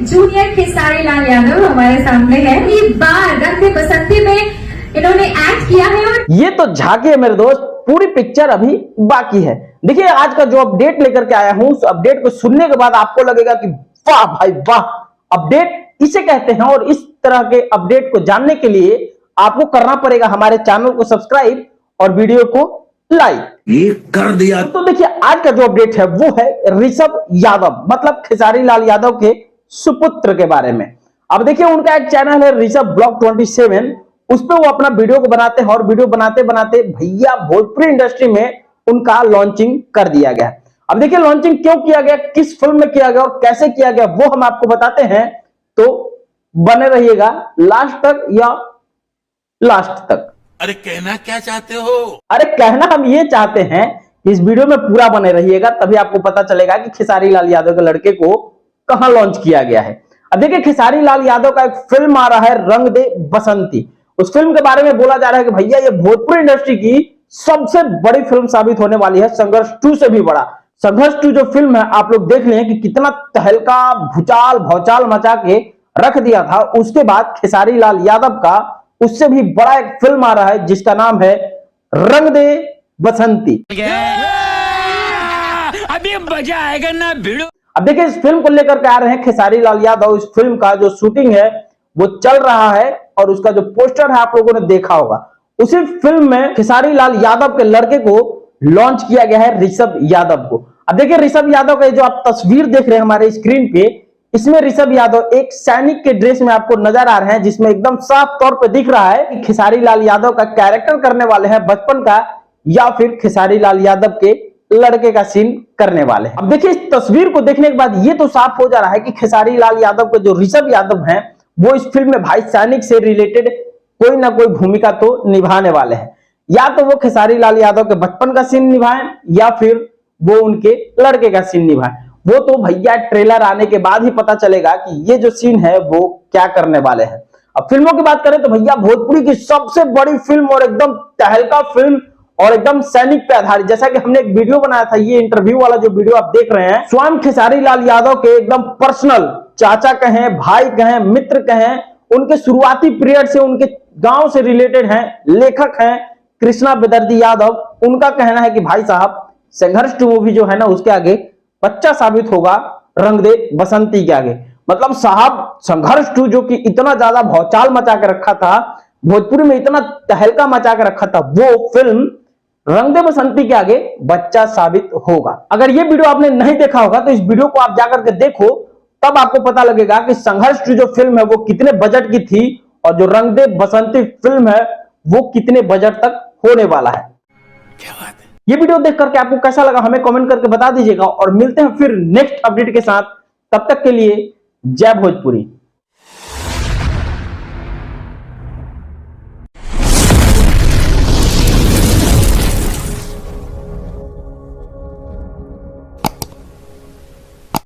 Junior Khesari Lal Yadav हमारे सामने है। ये बार रंग दे बसंती में इन्होंने एक्ट किया है और ये तो झांकी है मेरे दोस्त, पूरी पिक्चर अभी बाकी है। देखिए आज का जो अपडेट लेकर के आया हूं, उस अपडेट को सुनने के बाद आपको लगेगा कि वाह भाई वाह, अपडेट इसे कहते हैं। और इस तरह के अपडेट को जानने के लिए आपको करना पड़ेगा हमारे चैनल को सब्सक्राइब और वीडियो को लाइक ये कर दिया। तो देखिए आज का जो अपडेट है वो है ऋषभ यादव, मतलब खेसारी लाल यादव के सुपुत्र के बारे में। अब देखिए उनका एक चैनल है ऋषभ ब्लॉग 27, उस पर वो अपना वीडियो को बनाते हैं और वीडियो बनाते बनाते भैया भोजपुरी इंडस्ट्री में उनका लॉन्चिंग कर दिया गया। अब देखिए लॉन्चिंग क्यों किया गया, किस फिल्म में किया गया और कैसे किया गया वो हम आपको बताते हैं, तो बने रहिएगा लास्ट तक या लास्ट तक। अरे कहना क्या चाहते हो? अरे कहना हम ये चाहते हैं कि इस वीडियो में पूरा बने रहिएगा, तभी आपको पता चलेगा कि खेसारी लाल यादव के लड़के को कहां लॉन्च किया गया है। अब देखिए खेसारी लाल यादव का एक फिल्म आ रहा है रंग दे बसंती। उस फिल्म के बारे में बोला जा रहा है कि भैया ये भोजपुरी इंडस्ट्री की सबसे बड़ी फिल्म साबित होने वाली है, संघर्ष 2 से भी बड़ा। संघर्ष 2 जो फिल्म है आप लोग देख लें कि कितना तहलका भूचाल भौचाल मचा के रख दिया था। उसके बाद खेसारी लाल यादव का उससे भी बड़ा एक फिल्म आ रहा है जिसका नाम है रंग दे बसंती। अभी मजा आएगा ना भिड़ो। अब देखिए इस फिल्म को लेकर के आ रहे हैं खेसारी लाल यादव। इस फिल्म का जो शूटिंग है वो चल रहा है और उसका जो पोस्टर है आप लोगों ने देखा होगा। उसी फिल्म में खेसारी लाल यादव के लड़के को लॉन्च किया गया है ऋषभ यादव को। अब देखिए ऋषभ यादव का जो आप तस्वीर देख रहे हैं हमारे स्क्रीन पे, इसमें ऋषभ यादव एक सैनिक के ड्रेस में आपको नजर आ रहे हैं, जिसमें एकदम साफ तौर पे दिख रहा है कि खेसारी लाल यादव का कैरेक्टर करने वाले हैं बचपन का या फिर खेसारी लाल यादव के लड़के का सीन करने वाले हैं। अब देखिए इस तस्वीर को देखने के बाद ये तो साफ हो जा रहा है कि खेसारी लाल यादव के जो ऋषभ यादव हैं वो इस फिल्म में भाई सैनिक से रिलेटेड कोई ना कोई भूमिका तो निभाने वाले हैं। या तो वो खेसारी लाल यादव के बचपन का सीन निभाएं या फिर वो उनके लड़के का सीन निभाएं। वो तो भैया ट्रेलर आने के बाद ही पता चलेगा कि ये जो सीन है वो क्या करने वाले हैं। अब फिल्मों की बात करें तो भैया भोजपुरी की सबसे बड़ी फिल्म और एकदम तहलका फिल्म और एकदम सैनिक पे आधारित, जैसा कि हमने एक वीडियो बनाया था, ये इंटरव्यू वाला जो वीडियो आप देख रहे हैं, स्वयं खेसारी लाल यादव के एकदम पर्सनल चाचा कहें, भाई कहें, मित्र कहें, उनके शुरुआती पीरियड से उनके गांव से रिलेटेड हैं, लेखक हैं कृष्णा बेदर्दी यादव। उनका कहना है कि भाई साहब संघर्ष 2 मूवी जो है ना उसके आगे बच्चा साबित होगा रंग दे बसंती के आगे। मतलब साहब संघर्ष 2 जो कि इतना ज्यादा भौचाल मचा के रखा था, भोजपुरी में इतना तहलका मचा के रखा था, वो फिल्म रंग दे बसंती के आगे बच्चा साबित होगा। अगर ये वीडियो आपने नहीं देखा होगा तो इस वीडियो को आप जाकर के देखो, तब आपको पता लगेगा कि संघर्ष 2 जो फिल्म है वो कितने बजट की थी और जो रंग दे बसंती फिल्म है वो कितने बजट तक होने वाला है। क्या बात है। ये वीडियो देख करके आपको कैसा लगा हमें कमेंट करके बता दीजिएगा और मिलते हैं फिर नेक्स्ट अपडेट के साथ। तब तक के लिए जय भोजपुरी।